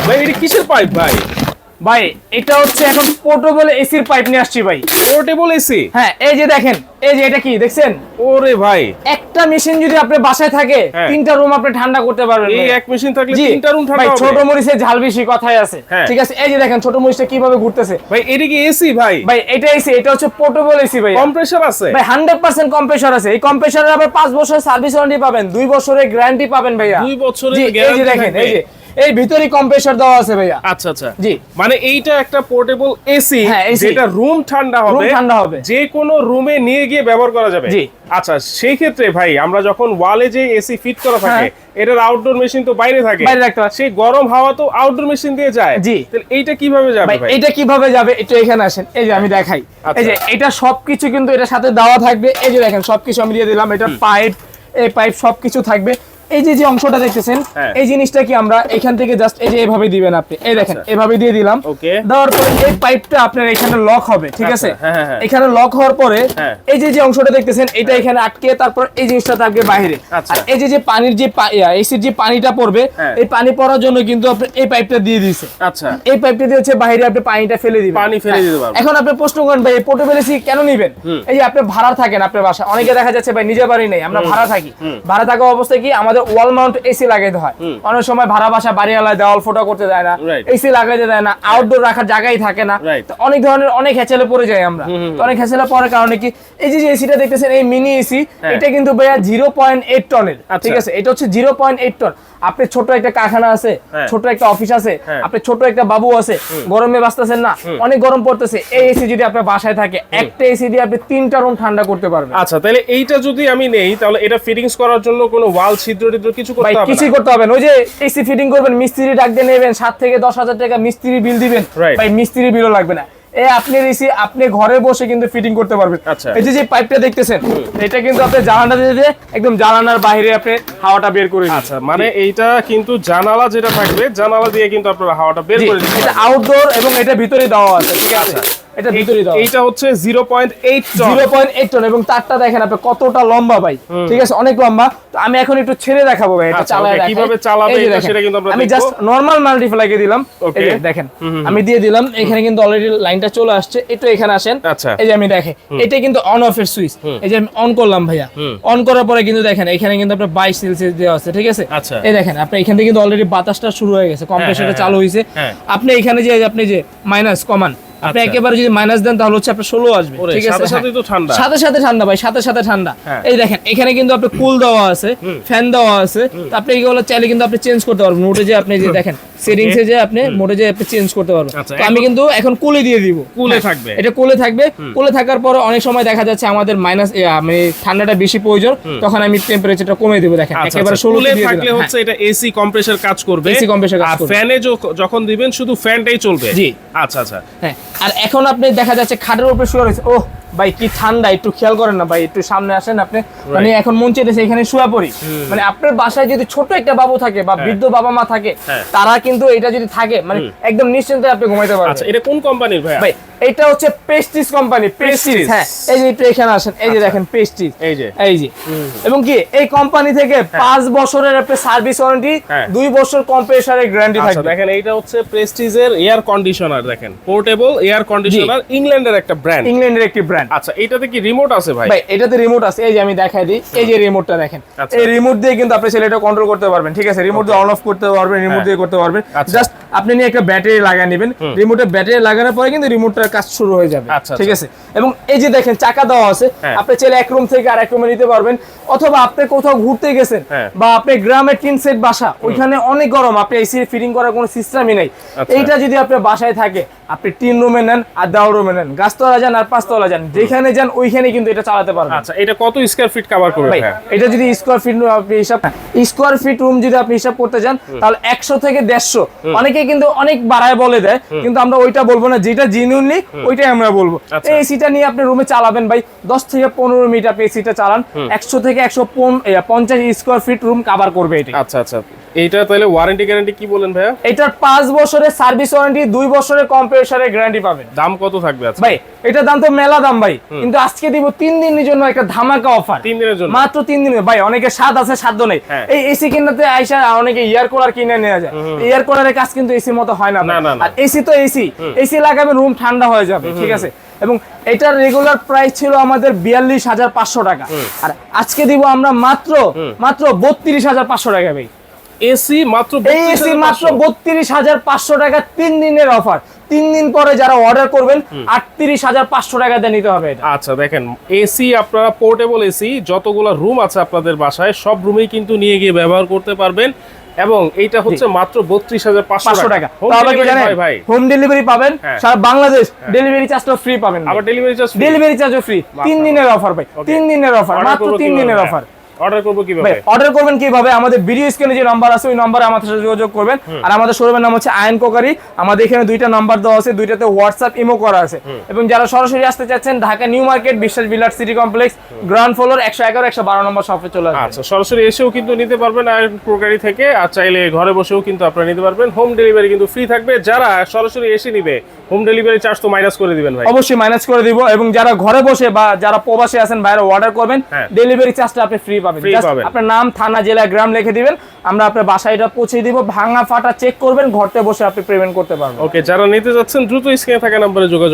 ভাই এটা কিসের পাইপ ভাই? ভাই এটা হচ্ছে এখন পোর্টেবল এসির পাইপ নিয়ে আসছি ভাই। Portable AC? হ্যাঁ, এই যে দেখেন, এই যে এটা কি দেখছেন? ওরে ভাই, একটা মেশিন যদি আপনার বাসায় থাকে, তিনটা রুম আপনি ঠান্ডা করতে পারবেন। এই এক মেশিন থাকলে তিনটা রুম ঠান্ডা হবে। ছোট মরিচের ঝাল বেশি কথাই আছে, ঠিক আছে? এই যে দেখেন ছোট মরিচটা কিভাবে ঘুরতেছে। ভাই এটা কি এসি ভাই? ভাই এটা এসি, এটা হচ্ছে পোর্টেবল এসি ভাই। কম্প্রেসর আছে ভাই 100% কম্প্রেসর আছে। এই কম্প্রেসরের আবার 5 বছর সার্ভিস ওয়ারেন্টি পাবেন, 2 বছরের গ্যারান্টি পাবেন ভাইয়া। 2 বছরের এই যে গ্যারান্টি দেখেন, থাকবে। এই যে এই ভিতরেই কম্প্রেসর দেওয়া আছে ভাইয়া। আচ্ছা আচ্ছা, জি, মানে এইটা একটা পোর্টেবল এসি যেটা রুম ঠান্ডা হবে, যে কোনো রুমে নিয়ে গিয়ে ব্যবহার করা যাবে। জি। আচ্ছা, সেই ক্ষেত্রে ভাই আমরা যখন ওয়ালে যে এসি ফিট করা থাকে, এটার আউটডোর মেশিন তো বাইরে থাকে, সেই গরম হাওয়া তো আউটডোর মেশিন দিয়ে যায়। জি, তাহলে এইটা কিভাবে যাবে ভাই? এটা কিভাবে যাবে একটু এখানে আসেন, এই যে আমি দেখাই। এই যে এটা সবকিছু কিন্তু এটার সাথে দেওয়া থাকবে। এই যে দেখেন সবকিছু আমি দিয়ে দিলাম। এটা পাইপ, এই পাইপ সবকিছু থাকবে। এই যে অংশটা দেখতেছেন, এই জিনিসটা কি আমরা এখান থেকে জাস্ট এই যে এভাবে দিবেন আপনি। এই দেখেন এভাবে দিয়ে দিলাম। দেওয়ার পরে এই পাইপটা আপনার এখানে লক হবে, ঠিক আছে? এখানে লক হওয়ার পরে এই যে অংশটা দেখতেছেন, এটা এখানে আটকে, তারপর এই জিনিসটা থাকবে বাইরে। আর এই যে পানির যে এসির যে পানিটা পড়বে, এই পানি পড়ার জন্য কিন্তু আপনি এই পাইপটা দিয়ে দিয়েছে। আচ্ছা, এই পাইপটা দিয়ে হচ্ছে বাইরে আপনি পানিটা ফেলে দিবেন। পানি ফেলে দিতে পারবেন। এখন আপনি প্রশ্ন করেন ভাই পোর্টেবল এসি কেন নেবেন? এই যে আপনি ভাড়া থাকেন আপনার বাসায়, অনেকে দেখা যাচ্ছে ভাই নিজের বাড়ি নেই, আমরা ভাড়া থাকি। ভাড়া থাকা অবস্থায় কি আমাদের ওয়াল মাউন্ট এসি লাগাইতে হয়। অনেক সময় ভাড়া বাসা বাড়িওয়ালায় দেওয়াল ফোটা করতে দেয় না, এসি লাগাইতে দেয় না, আউটডোর রাখার জায়গাই থাকে না। অনেক ধরনের অনেক হ্যাচেলে পড়ে যায় আমরা। অনেক হ্যাচেলে পড়ার কারণে কি এই যে এসিটা দেখতেছেন, এই মিনি এসি, এটা কিন্তু ভাইয়া 0.8 টনের, ঠিক আছে? এটা হচ্ছে 0.8 টন। আপনি ছোট একটা কারখানা আছে, ছোট একটা অফিস আছে, আপনি ছোট একটা বাবু আছে, গরমে বাঁচতেছেন না, অনেক গরম পড়তেছে, এই এসি যদি আপনার বাসায় থাকে, একটা এসি দিয়ে আপনি 3টা রুম ঠান্ডা করতে পারবেন। আচ্ছা, তাহলে এইটা যদি আমি নেই, তাহলে এটা ফিটিংস করার জন্য কোনো ওয়াল ছিদ্র কিছু করতে হবে না? কিছু করতে হবে না। ওই যে এসি ফিটিং করবেন, মিস্ত্রি ডাক দিয়ে নেবেন, 7 থেকে 10,000 টাকা মিস্ত্রি বিল দিবেন ভাই, মিস্ত্রি বিলও লাগবে না। আপনি এসি আপনি ঘরে বসে কিন্তু ফিটিং করতে পারবেন। এই যে পাইপটা দেখতেছেন, এটা কিন্তু আপনি জানালা দিয়ে একদম জানালার বাইরে আপনি হাওয়াটা বের করে দিবেন। আচ্ছা, মানে এইটা কিন্তু জানালা যেটা থাকবে, জানালা দিয়ে কিন্তু আপনারা হাওয়াটা বের করে দিবেন। এটা আউটডোর এবং এটা ভিতরে দেওয়া আছে, ঠিক আছে? এটা ভিতরে দাও। এইটা হচ্ছে 0.8 টন। 0.8 টন এবং তারটা দেখেন আপনি কতটা লম্বা ভাই, ঠিক আছে? অনেক লম্বা। তো আমি এখন একটু ছেড়ে দেখাবো ভাই, এটা চালায় দেখাই কিভাবে চালাবে এটা সেটা কিন্তু আমরা দেখব। আমি জাস্ট নরমাল মাল্টিপ্লাই লাগিয়ে দিলাম। এই যে দেখেন আমি দিয়ে দিলাম, এখানে কিন্তু অলরেডি লাইনটা চলে আসছে। একটু এখানে আসেন, এই যে আমি দেখে এটা কিন্তু অন অফ এর সুইচ। এই যে আমি অন করলাম ভাইয়া, অন করার পরে কিন্তু দেখেন এখানে কিন্তু আপনার 22 সেলসিয়াস দেওয়া আছে, ঠিক আছে? এই দেখেন আপনি এখান থেকে কিন্তু অলরেডি বাতাসটা শুরু হয়ে গেছে, কম্প্রেসরটা চালু হইছে। আপনি এখানে যে আপনি যে মাইনাস কমান, আপনি একেবারে যদি মাইনাস দেন তাহলে হচ্ছে আপনার 16 আসবে, ঠিক আছে? সাথে তো ঠান্ডা, সাথে ঠান্ডা ভাই, সাথে ঠান্ডা। এই দেখেন এখানে কিন্তু আপনি কুল দেওয়া আছে, ফ্যান দেওয়া আছে। তো আপনি এগুলো চাইলে কিন্তু আপনি চেঞ্জ করতে পারবেন। মোডে যে আপনি যে দেখেন সেটিংসে যে আপনি মোডে যে আপনি চেঞ্জ করতে পারবেন। তো আমি কিন্তু এখন কুলে দিয়ে দিব, কুলে থাকবে, এটা কুলে থাকবে। কুলে থাকার পর অনেক সময় দেখা যাচ্ছে আমাদের মাইনাস মানে ঠান্ডাটা বেশি প্রয়োজন, তখন আমি টেম্পারেচারটা কমিয়ে দেব। দেখেন একেবারে 16 কুলে থাকলে হচ্ছে এটা এসি কম্প্রেসর কাজ করবে, এসি কম্প্রেসর কাজ করবে। আর ফ্যানে যখন দিবেন শুধু ফ্যানটাই চলবে। জি, আচ্ছা আচ্ছা। হ্যাঁ, আর এখন আপনি দেখা যাচ্ছে খাটের উপরে শুয়ে রয়েছে, ওহ ভাই কি ঠান্ডা, একটু খেয়াল করেন না ভাই, একটু সামনে আসেন আপনি। মানে এখন মন চাইতেছে এখানে শুয়ে পড়ি। মানে আপনার বাসায় যদি ছোট একটা বাবু থাকে বা বৃদ্ধ বাবা মা থাকে, তারা কিন্তু এটা যদি থাকে মানে একদম নিশ্চিন্তে আপনি ঘুমাইতে পারবেন। আচ্ছা, এটা কোন কোম্পানির ভাই? ভাই এটা হচ্ছে প্রেস্টিজ কোম্পানি, প্রেস্টিজ। হ্যাঁ, এই যে একটু এখানে আসেন, এই যে দেখেন প্রেস্টিজ, এই যে এবং কি এই কোম্পানি থেকে 5 বছরের আপনি সার্ভিস ওয়ারেন্টি, 2 বছর কম্প্রেসরের গ্যারান্টি থাকবে। দেখেন এইটা হচ্ছে প্রেস্টিজের এয়ার কন্ডিশনার, দেখেন পোর্টেবল এয়ার কন্ডিশনার, ইংল্যান্ডের একটা ব্র্যান্ড, ইংল্যান্ডের একটি ব্র্যান্ড। আচ্ছা, এটাতে কি রিমোট আছে ভাই? ভাই এটাতে রিমোট আছে, এই যে আমি দেখাই দিই, এই যে রিমোটটা দেখেন। এই রিমোট দিয়ে কিন্তু আপনি সেটা কন্ট্রোল করতে পারবেন, ঠিক আছে? রিমোট দিয়ে অন অফ করতে পারবেন, রিমোট দিয়ে করতে পারবেন। জাস্ট আপনি নিয়ে একটা ব্যাটারি লাগিয়ে নেবেন, রিমোটে ব্যাটারি লাগানোর পরে কিন্তু রিমোটটার কাজ শুরু হয়ে যাবে, ঠিক আছে? এবং এই যে দেখেন চাকা দেওয়া আছে, আপনি চাইলে এক রুম থেকে আরেক রুমে নিতে পারবেন, অথবা আপনি কোথাও ঘুরতে গেছেন বা আপনি গ্রামে টিন সেট বাসা, ওইখানে অনেক গরম, আপনি এসি ফিটিং করার কোনো সিস্টেমই নাই। এইটা যদি আপনার বাসায় থাকে, আপনি 3 রুমে নেন আর 10 রুমে নেন, গাছতলা যান আর 5 তলা যান, যেখানে যান ওইখানে কিন্তু এটা চালাতে পারবেন। আচ্ছা, এটা কত স্কয়ার ফিট কভার করবে ভাই? এটা যদি স্কয়ার ফিট আপনি হিসাব, স্কয়ার ফিট রুম যদি আপনি হিসাব করতে যান, তাহলে 100 থেকে 150। অনেকে কিন্তু অনেক বাড়ায় বলে দেয়, কিন্তু আমরা ওইটা বলবো না, যেটা জেনুইনলি ওইটাই আমরা বলবো। এই এসিটা নিয়ে আপনি রুমে চালাবেন ভাই, 10 থেকে 15 মিনিট আপনি এসিটা চালান, 100 থেকে 150 স্কয়ার ফিট রুম কভার করবে এটা। আচ্ছা আচ্ছা, এইটা তাহলে ওয়ারেন্টি গ্যারান্টি কি বলেন ভাইয়া? এটার 5 বছরের সার্ভিস ওয়ারেন্টি, 2 বছরের কম্প্রেসর প্রেসারের গ্যারান্টি পাবেন। দাম কত থাকবে আজকে ভাই এটা দাম তো মেলা দাম ভাই, কিন্তু আজকে দিব 3 দিনের জন্য একটা ধামাকা অফার। 3 দিনের জন্য মাত্র 3 দিনের ভাই। অনেকে স্বাদ আছে সাধ্য নেই, এই এসি কিনতে আইসা অনেকে এয়ার কুলার কিনে নিয়ে যায়। এয়ার কুলারের কাজ কিন্তু এসির মতো হয় না। আর এসি তো এসি, এসি লাগাবে রুম ঠান্ডা হয়ে যাবে, ঠিক আছে। এবং এটার রেগুলার প্রাইস ছিল আমাদের 42,500 টাকা, আর আজকে দিব আমরা মাত্র 32,500 টাকা ভাই। এসি মাত্র এসি মাত্র 32,500 টাকা, 3 দিনের অফার। 3 দিন পরে যারা অর্ডার করবেন 38,500 টাকা দিয়ে নিতে হবে এটা। আচ্ছা দেখেন, এসি আপনারা পোর্টেবল এসি যতগুলো রুম আছে আপনাদের বাসায় সব রুমেই কিন্তু নিয়ে গিয়ে ব্যবহার করতে পারবেন, এবং এইটা হচ্ছে মাত্র 32,500 টাকা। তবে কি জানেন ভাই হোম ডেলিভারি পাবেন সারা বাংলাদেশ, ডেলিভারি চার্জটা ফ্রি পাবেন। আবার ডেলিভারি চার্জও ফ্রি। 3 দিনের অফার ভাই, 3 দিনের অফার, মাত্র 3 দিনের অফার। অর্ডার করব কিভাবে? অর্ডার করবেন কিভাবে? আমাদের ভিডিও স্ক্রিনে যে নাম্বার আছে ওই নম্বরে আমাদের সাথে যোগাযোগ করবেন। আর আমাদের শোরুমের নাম হচ্ছে আয়ন কোকারি। আমাদের এখানে দুইটা নাম্বার দেওয়া আছে, দুইটাতে হোয়াটসঅ্যাপ ইমো করা আছে। এবং যারা সরাসরি আসতে চাচ্ছেন ঢাকা নিউ মার্কেট বিশ্বাস বিলার সিটি কমপ্লেক্স গ্রাউন্ড ফ্লোর 111 112 নম্বর শপে চলে আসবেন। আচ্ছা, সরাসরি এসেও কিন্তু নিতে পারবেন আয়ন কোকারি থেকে, আর চাইলে ঘরে বসেও কিন্তু আপনারা নিতে পারবেন। হোম ডেলিভারি কিন্তু ফ্রি থাকবে। যারা সরাসরি এসে নিবে হোম ডেলিভারি চার্জ তো মাইনাস করে দিবেন ভাই? অবশ্যই মাইনাস করে দিব। এবং যারা ঘরে বসে বা যারা প্রবাসী আছেন বাইরে অর্ডার করবেন, ডেলিভারি চার্জটা আপনি ফ্রি পাবেন। আপনার নাম, থানা, জেলা, গ্রাম লিখে দিবেন, আমরা আপনার বাসায় এটা পৌঁছে দিব। ভাঙা ফাটা চেক করবেন, ঘরতে বসে আপনি পেমেন্ট করতে পারবেন। ওকে, যারা নিতে যাচ্ছেন দ্রুত স্ক্রিনে থাকা নম্বরে যোগাযোগ